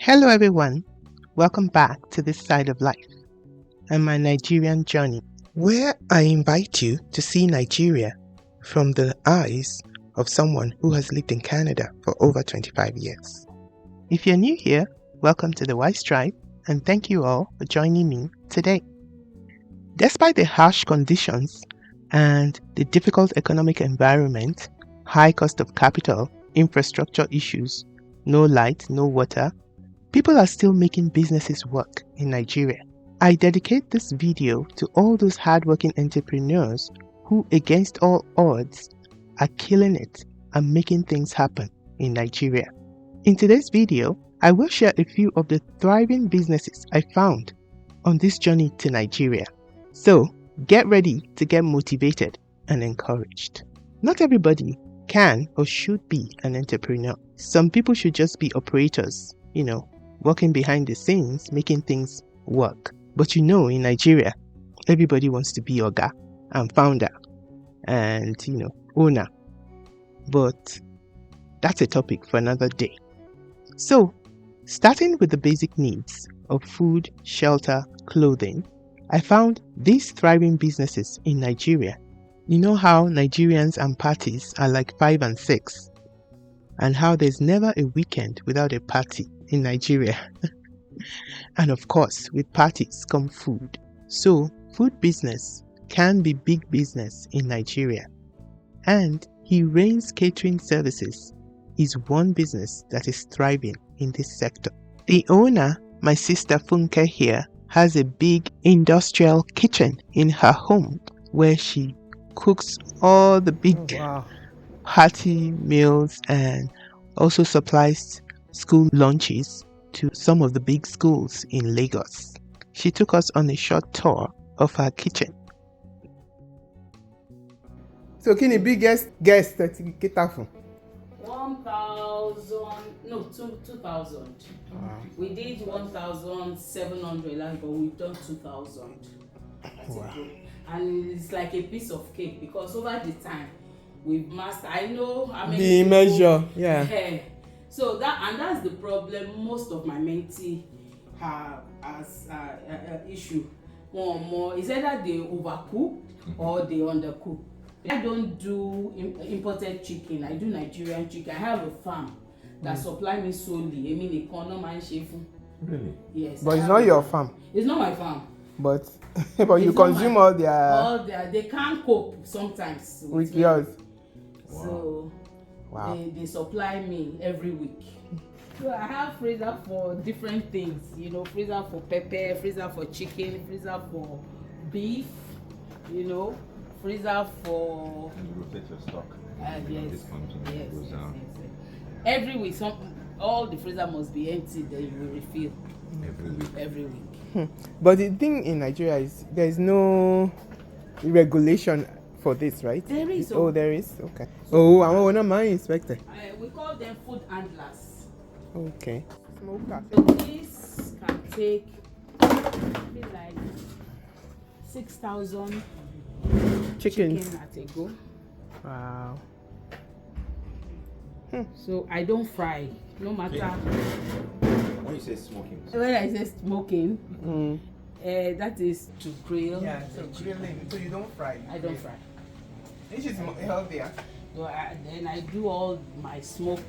Hello everyone, welcome back to this side of life and my Nigerian journey, where I invite you to see Nigeria from the eyes of someone who has lived in Canada for over 25 years. If you're new here, welcome to the Wise Tribe and thank you all for joining me today. Despite the harsh conditions and the difficult economic environment, high cost of capital, infrastructure issues, no light, no water, people are still making businesses work in Nigeria. I dedicate this video to all those hardworking entrepreneurs who, against all odds, are killing it and making things happen in Nigeria. In today's video, I will share a few of the thriving businesses I found on this journey to Nigeria. So, get ready to get motivated and encouraged. Not everybody can or should be an entrepreneur. Some people should just be operators, working behind the scenes, making things work. But in Nigeria, everybody wants to be Oga and founder and, owner. But that's a topic for another day. So, starting with the basic needs of food, shelter, clothing, I found these thriving businesses in Nigeria. You know how Nigerians and parties are like 5 and 6, and how there's never a weekend without a party in Nigeria. And of course, with parties come food. So, food business can be big business in Nigeria. And He Reigns Catering Services is one business that is thriving in this sector. The owner, my sister Funke here, has a big industrial kitchen in her home where she cooks all the big party meals and also supplies school lunches to some of the big schools in Lagos. She took us on a short tour of her kitchen. So, can the biggest guest that you cater for? 2,000. We did 1,700 last, but we've done 2,000. Wow. And it's like a piece of cake because over the time we've mastered. I know how many The measure, yeah. So that's the problem most of my mentee have as issue. More is either they overcook or they undercook. I don't do imported chicken. I do Nigerian chicken. I have a farm that supply me solely. I mean, Really? Yes. But it's not your farm. It's not my farm. But you consume all their. They can't cope sometimes with yours. So wow. They supply me every week. So I have freezer for different things. Freezer for pepper, freezer for chicken, freezer for beef. Freezer for. And you rotate your stock. Yes. Every week, all the freezer must be empty. Then you will refill. Every week. But the thing in Nigeria is there is no regulation for this, right? There is. Oh, there is. Okay. Oh, I'm not my inspector. We call them food handlers. Okay. Smoker. So this can take maybe like 6,000 chicken at a go. Wow. So I don't fry, no matter. When you say smoking, When I say smoking, that is to grill. Yeah, so grilling. So you don't fry. I don't fry. Which is healthier. So then I do all my smoke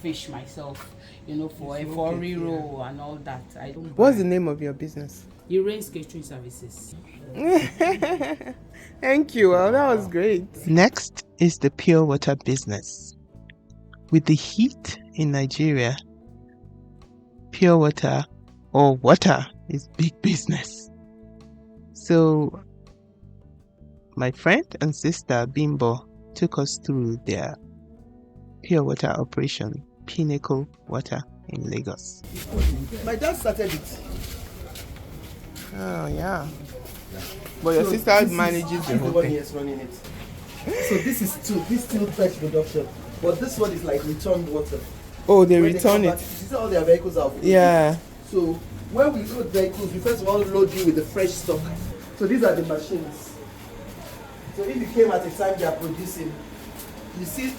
fish myself, for a roll and all that. I don't. What's the name of your business? He Reigns Catering Services. Thank you. Well, that was great. Next is the pure water business. With the heat in Nigeria, pure water or water is big business. So my friend and sister Bimbo took us through their pure water operation, Pinnacle Water in Lagos. My dad started it. Oh, yeah. But your sister manages the whole thing. Is running it. So this is still fresh production. But this one is like returned water. Oh, they When return come it. back, you see all their vehicles are full. Yeah. So when we load vehicles, we first of all load you with the fresh stock. So these are the machines. So if you came at a time they are producing, you see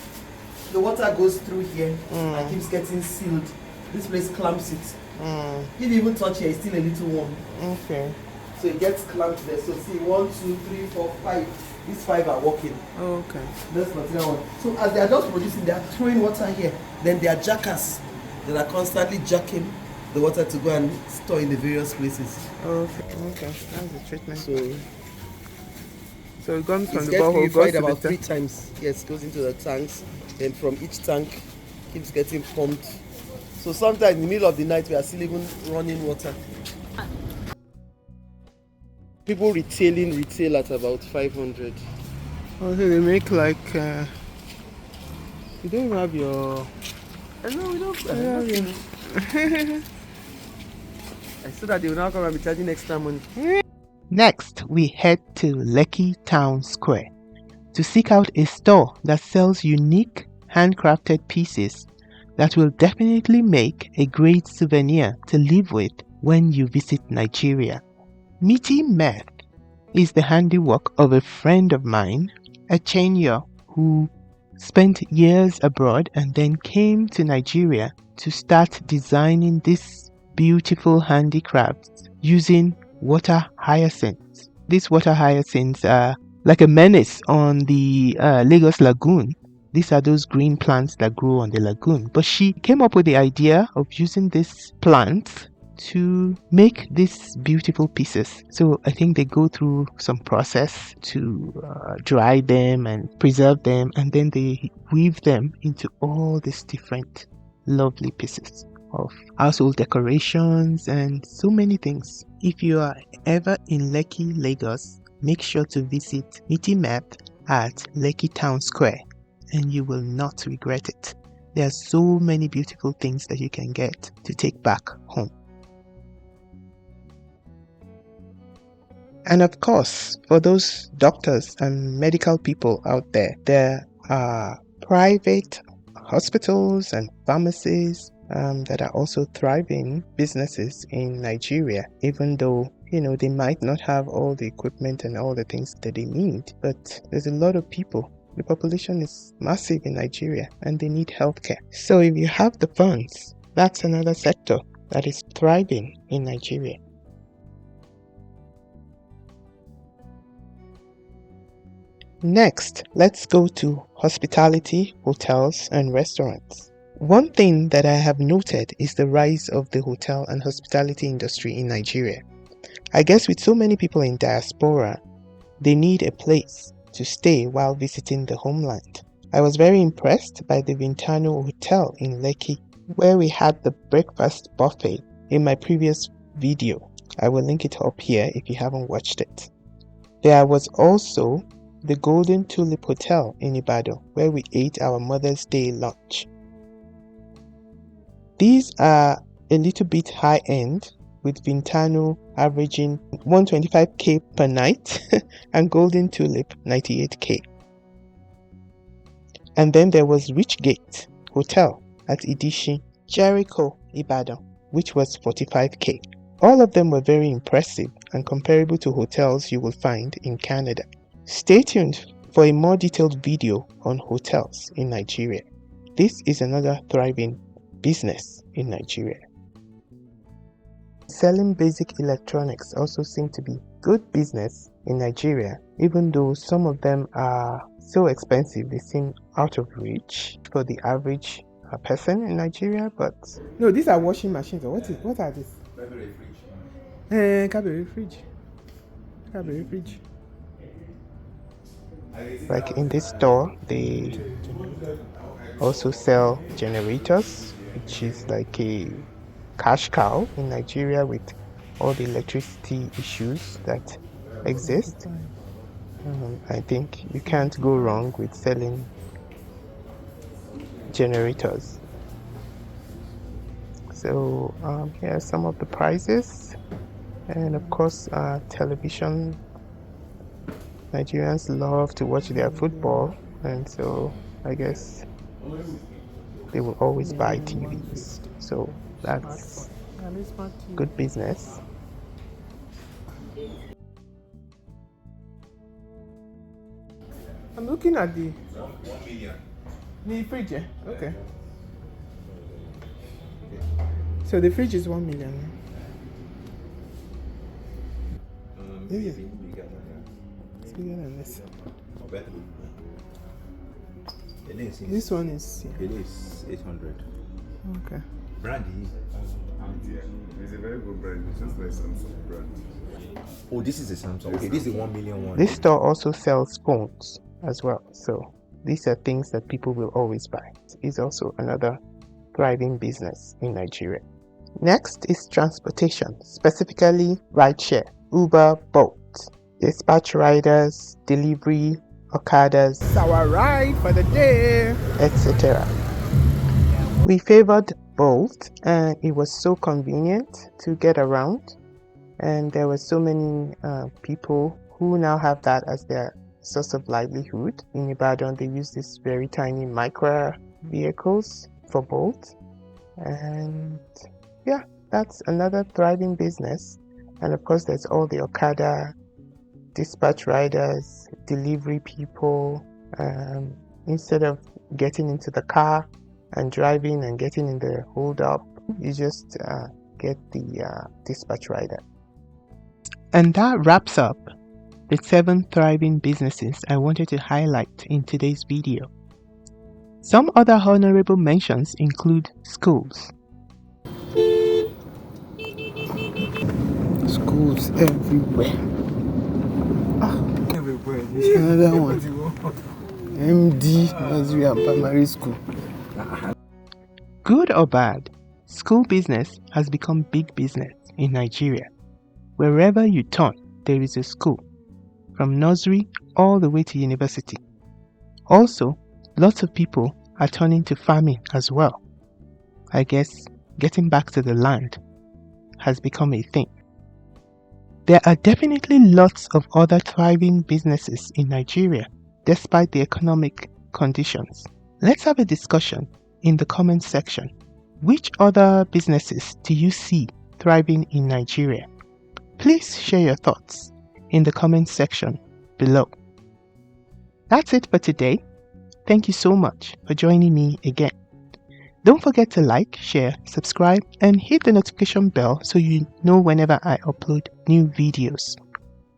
the water goes through here and keeps getting sealed This place clamps it. Mm. If you even touch it, it's still a little warm. Okay. So it gets clamped there. So see, 1, 2, 3, 4, 5. These 5 are working. Okay. That's not the one. So as they are just producing, they are throwing water here. Then there are jackers that are constantly jacking the water to go and store in the various places. Okay. Okay. That's the treatment. So it comes from It the gets borehole, goes purified to about the 3 times. Yes, goes into the tanks. Then from each tank, keeps getting pumped. So sometimes in the middle of the night, we are still even running water. People retail at about 500. Okay, they make like you don't even have your. No, we don't. Yeah. I said that they will now come and be charging extra money. Next, we head to Lekki Town Square to seek out a store that sells unique handcrafted pieces that will definitely make a great souvenir to live with when you visit Nigeria. Meaty Meth is the handiwork of a friend of mine, a Chenyo, who spent years abroad and then came to Nigeria to start designing this beautiful handicrafts using water hyacinths. These water hyacinths are like a menace on the Lagos Lagoon. These are those green plants that grow on the lagoon. But she came up with the idea of using this plant to make these beautiful pieces. So I think they go through some process to dry them and preserve them, and then they weave them into all these different lovely pieces of household decorations and so many things. If you are ever in Lekki, Lagos, make sure to visit Meaty Meth at Lekki Town Square and you will not regret it. There are so many beautiful things that you can get to take back home. And of course, for those doctors and medical people out there are private hospitals and pharmacies that are also thriving businesses in Nigeria, even though they might not have all the equipment and all the things that they need. But there's a lot of people. The population is massive in Nigeria and they need healthcare. So if you have the funds, that's another sector that is thriving in Nigeria. Next, let's go to hospitality, hotels, and restaurants. One thing that I have noted is the rise of the hotel and hospitality industry in Nigeria. I guess with so many people in diaspora, they need a place to stay while visiting the homeland. I was very impressed by the Vintano Hotel in Lekki, where we had the breakfast buffet in my previous video. I will link it up here if you haven't watched it. There was also the Golden Tulip Hotel in Ibadan, where we ate our Mother's Day lunch. These are a little bit high-end, with Vintano averaging 125k per night and Golden Tulip 98k. And then there was Richgate Hotel at Idishi, Jericho, Ibadan, which was 45k. All of them were very impressive and comparable to hotels you will find in Canada. Stay tuned for a more detailed video on hotels in Nigeria. This is another thriving business in Nigeria. Selling basic electronics also seem to be good business in Nigeria, even though some of them are so expensive they seem out of reach for the average person in Nigeria. But no, these are washing machines. What are these? Cabin fridge. Like in this store, they also sell generators, which is like a cash cow in Nigeria with all the electricity issues that exist. I think you can't go wrong with selling generators. So here are some of the prices, and of course television. Nigerians love to watch their football, and so I guess they will always buy TVs. So that's good business. I'm looking at the fridge. Okay. So the fridge is 1 million. Maybe bigger than It's bigger than this. that. Better. This one is It is 800. okay. Brandy. It's a very good brand. It's just like Samsung brand. Oh, this is a Samsung. Okay, this is the 1 million one. This store also sells phones as well. So these are things that people will always buy. It's also another thriving business in Nigeria. Next is transportation, specifically rideshare, Uber, Bolt, dispatch riders, delivery, Okadas, It's our ride for the day. etc. We favored Bolt, and it was so convenient to get around, and there were so many people who now have that as their source of livelihood. In Ibadan, they use these very tiny micro vehicles for Bolt, and yeah, that's another thriving business. And of course, there's all the Okada, dispatch riders, delivery people. Instead of getting into the car and driving and getting in the hold up, you just get the dispatch rider. And that wraps up the 7 thriving businesses I wanted to highlight in today's video. Some other honorable mentions include schools. Schools everywhere. Another one. MD Nigerian Primary School. Good or bad, school business has become big business in Nigeria. Wherever you turn, there is a school, from nursery all the way to university. Also, lots of people are turning to farming as well. I guess getting back to the land has become a thing. There are definitely lots of other thriving businesses in Nigeria, despite the economic conditions. Let's have a discussion in the comment section. Which other businesses do you see thriving in Nigeria? Please share your thoughts in the comment section below. That's it for today. Thank you so much for joining me again. Don't forget to like, share, subscribe, and hit the notification bell so you know whenever I upload new videos.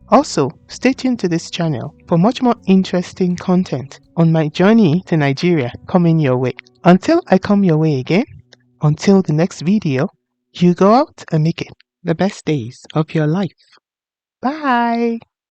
Also, stay tuned to this channel for much more interesting content on my journey to Nigeria coming your way. Until I come your way again, until the next video, you go out and make it the best days of your life. Bye!